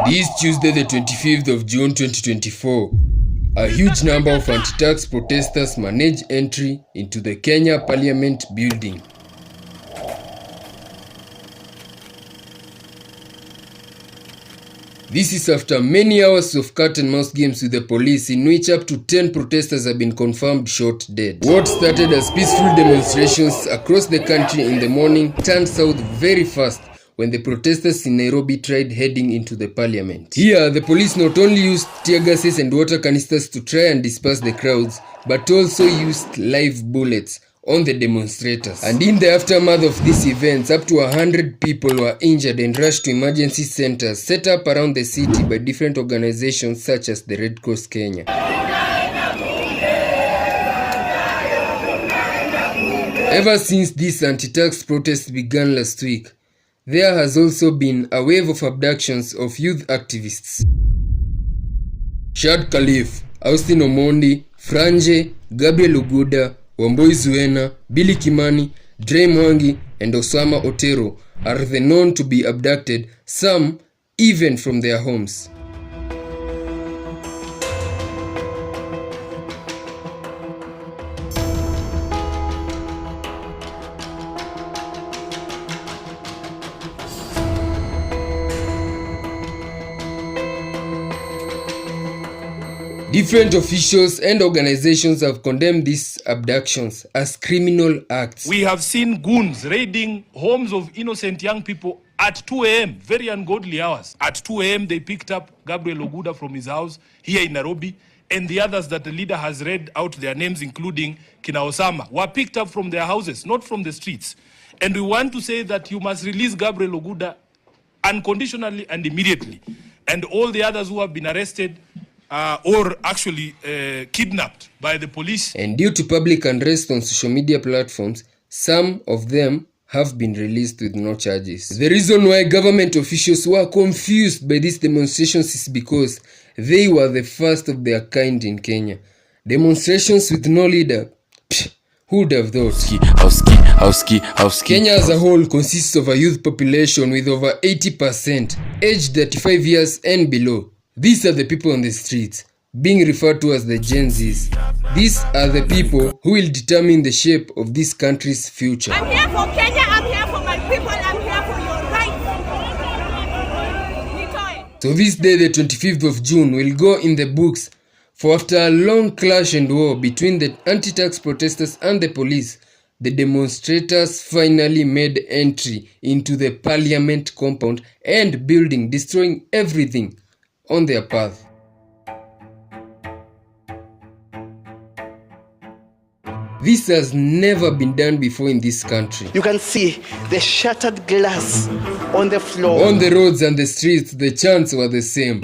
This Tuesday, the 25th of June 2024, a huge number of anti-tax protesters managed entry into the Kenya Parliament building. This is after many hours of cat-and-mouse games with the police in which up to 10 protesters have been confirmed shot dead. What started as peaceful demonstrations across the country in the morning turned south very fast when the protesters in Nairobi tried heading into the parliament. Here, the police not only used tear gases and water canisters to try and disperse the crowds, but also used live bullets on the demonstrators. And in the aftermath of these events, up to 100 people were injured and rushed to emergency centers set up around the city by different organizations such as the Red Cross Kenya. Ever since these anti-tax protests began last week, there has also been a wave of abductions of youth activists. Shad Khalif, Austin Omondi, Franje, Gabriel Uguda, Wamboi Zuena, Billy Kimani, Dre Mwangi, and Osama Otero are the known to be abducted, some even from their homes. Different officials and organizations have condemned these abductions as criminal acts. We have seen goons raiding homes of innocent young people at 2 a.m., very ungodly hours. At 2 a.m. they picked up Gabriel Oguda from his house here in Nairobi, and the others that the leader has read out their names, including Kina Osama, were picked up from their houses, not from the streets. And we want to say that you must release Gabriel Oguda unconditionally and immediately. And all the others who have been arrested or actually kidnapped by the police. And due to public unrest on social media platforms, some of them have been released with no charges. The reason why government officials were confused by these demonstrations is because they were the first of their kind in Kenya. Demonstrations with no leader. Who would have thought? Kenya as a whole consists of a youth population with over 80% aged 35 years and below. These are the people on the streets, being referred to as the Gen Zs. These are the people who will determine the shape of this country's future. I'm here for Kenya, I'm here for my people, I'm here for your rights. So this day, the 25th of June, will go in the books, for after a long clash and war between the anti-tax protesters and the police, the demonstrators finally made entry into the parliament compound and building, destroying everything on their path. This has never been done before in this country. You can see the shattered glass on the floor. On the roads and the streets, the chants were the same.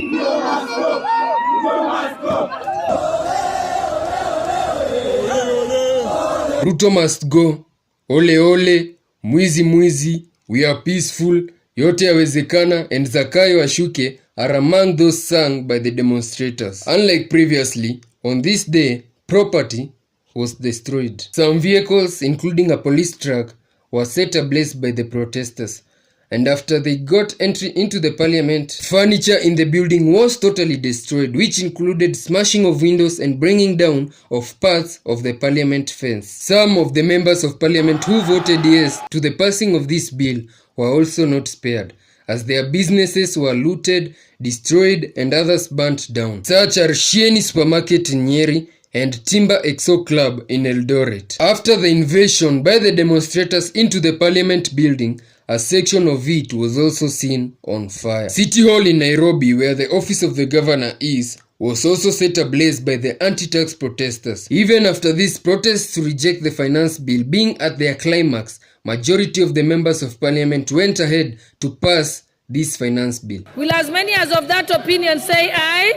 Ruto must go. Ole ole, mwizi mwizi, we are peaceful, yote yawezekana, and Zakayo ashuke are among those sung by the demonstrators. Unlike previously, on this day, property was destroyed. Some vehicles, including a police truck, were set ablaze by the protesters. And after they got entry into the parliament, furniture in the building was totally destroyed, which included smashing of windows and bringing down of parts of the parliament fence. Some of the members of parliament who voted yes to the passing of this bill were also not spared, as their businesses were looted, destroyed, and others burnt down, such as Shieni Supermarket in Nyeri and Timber Exo Club in Eldoret. After the invasion by the demonstrators into the parliament building, a section of it was also seen on fire. City Hall in Nairobi, where the office of the governor is, was also set ablaze by the anti-tax protesters. Even after these protests to reject the finance bill being at their climax, majority of the members of parliament went ahead to pass this finance bill. Will as many as of that opinion say aye?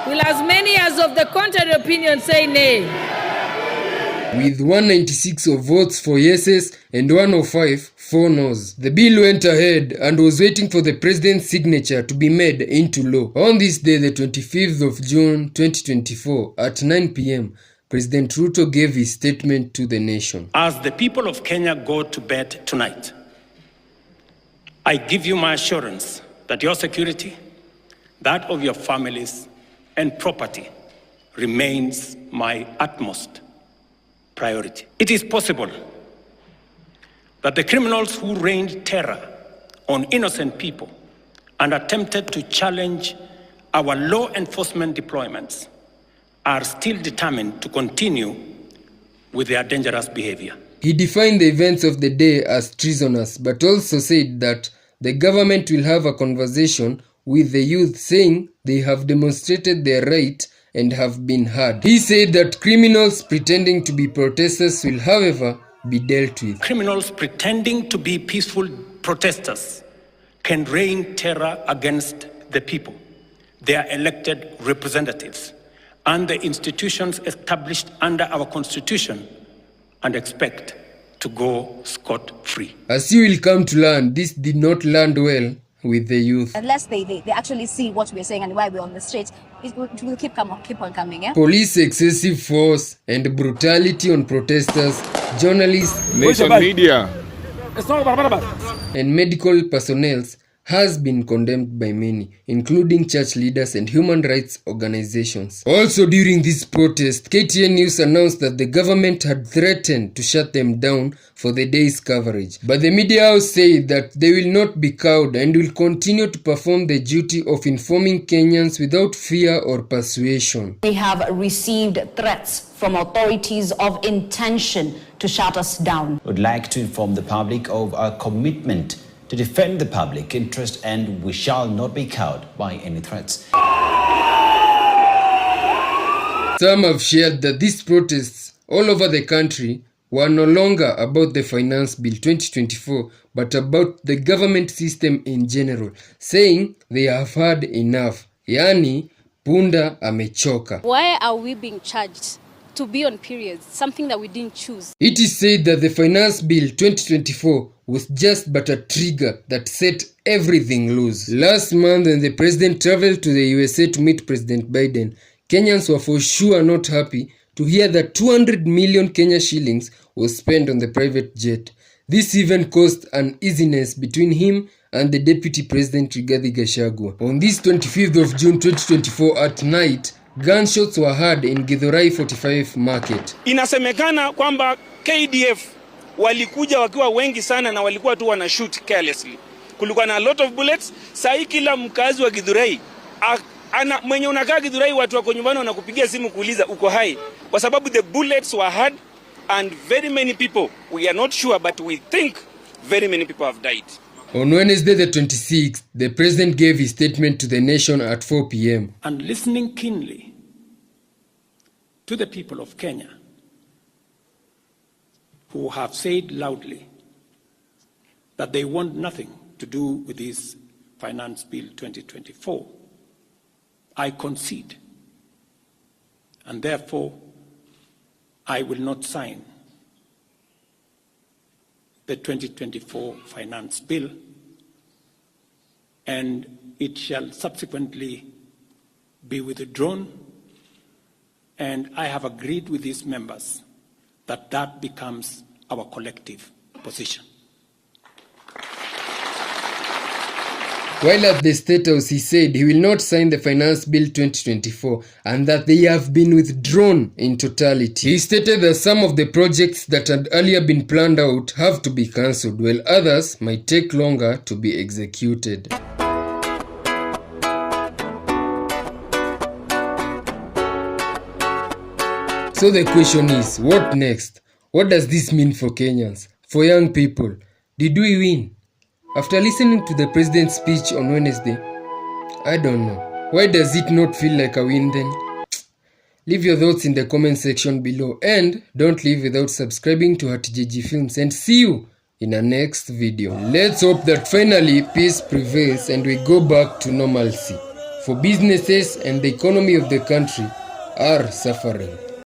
Will as many as of the contrary opinion say nay? With 196 of votes for yeses and 105 for noes, the bill went ahead and was waiting for the president's signature to be made into law. On this day, the 25th of June 2024, at 9 p.m., President Ruto gave his statement to the nation. As the people of Kenya go to bed tonight, I give you my assurance that your security, that of your families and property remains my utmost priority. It is possible that the criminals who rained terror on innocent people and attempted to challenge our law enforcement deployments are still determined to continue with their dangerous behavior. He defined the events of the day as treasonous, but also said that the government will have a conversation with the youth, saying they have demonstrated their right and have been heard. He said that criminals pretending to be protesters will, however, be dealt with. Criminals pretending to be peaceful protesters can rain terror against the people, their elected representatives, and the institutions established under our Constitution, and expect to go scot-free. As you will come to learn, this did not land well with the youth. Unless they actually see what we're saying and why we're on the streets, it will keep on coming. Yeah? Police excessive force and brutality on protesters, journalists, media, and medical personnel has been condemned by many, including church leaders and human rights organizations. Also during this protest, KTN News announced that the government had threatened to shut them down for the day's coverage. But the media house said that they will not be cowed and will continue to perform the duty of informing Kenyans without fear or persuasion. They have received threats from authorities of intention to shut us down. Would like to inform the public of our commitment to defend the public interest, and we shall not be cowed by any threats. Some have shared that these protests all over the country were no longer about the Finance Bill 2024, but about the government system in general, saying they have had enough. Yani, punda amechoka. Why are we being charged to be on periods, something that we didn't choose? It is said that the Finance Bill 2024 was just but a trigger that set everything loose. Last month, when the president traveled to the USA to meet President Biden, Kenyans were for sure not happy to hear that 200 million Kenya shillings was spent on the private jet. This even caused uneasiness between him and the Deputy President Rigathi Gachagua. On this 25th of June 2024 at night, gunshots were heard in Githurai 45 market. Inasemekana kwamba KDF walikuja wakiwa wengi sana na walikuwa tu wana shoot carelessly. Kulikuwa na a lot of bullets. Sasa kila mkazi wa Githurai mwenye unakaa Githurai, watu wako nyumbani wanakupigia simu kuuliza uko hai, kwa sababu the bullets were hard and very many people, we are not sure but we think very many people have died. On Wednesday the 26th, the president gave his statement to the nation at 4 p.m. And listening keenly to the people of Kenya who have said loudly that they want nothing to do with this Finance Bill 2024, I concede, and therefore I will not sign the 2024 Finance Bill, and it shall subsequently be withdrawn, and I have agreed with these members that that becomes our collective position. While at the State House, he said he will not sign the Finance Bill 2024 and that they have been withdrawn in totality. He stated that some of the projects that had earlier been planned out have to be cancelled, while others might take longer to be executed. So the question is, what next? What does this mean for Kenyans? For young people? Did we win? After listening to the president's speech on Wednesday, I don't know. Why does it not feel like a win then? Leave your thoughts in the comment section below, and don't leave without subscribing to HEARTYJG Films, and see you in our next video. Let's hope that finally peace prevails and we go back to normalcy, for businesses and the economy of the country are suffering.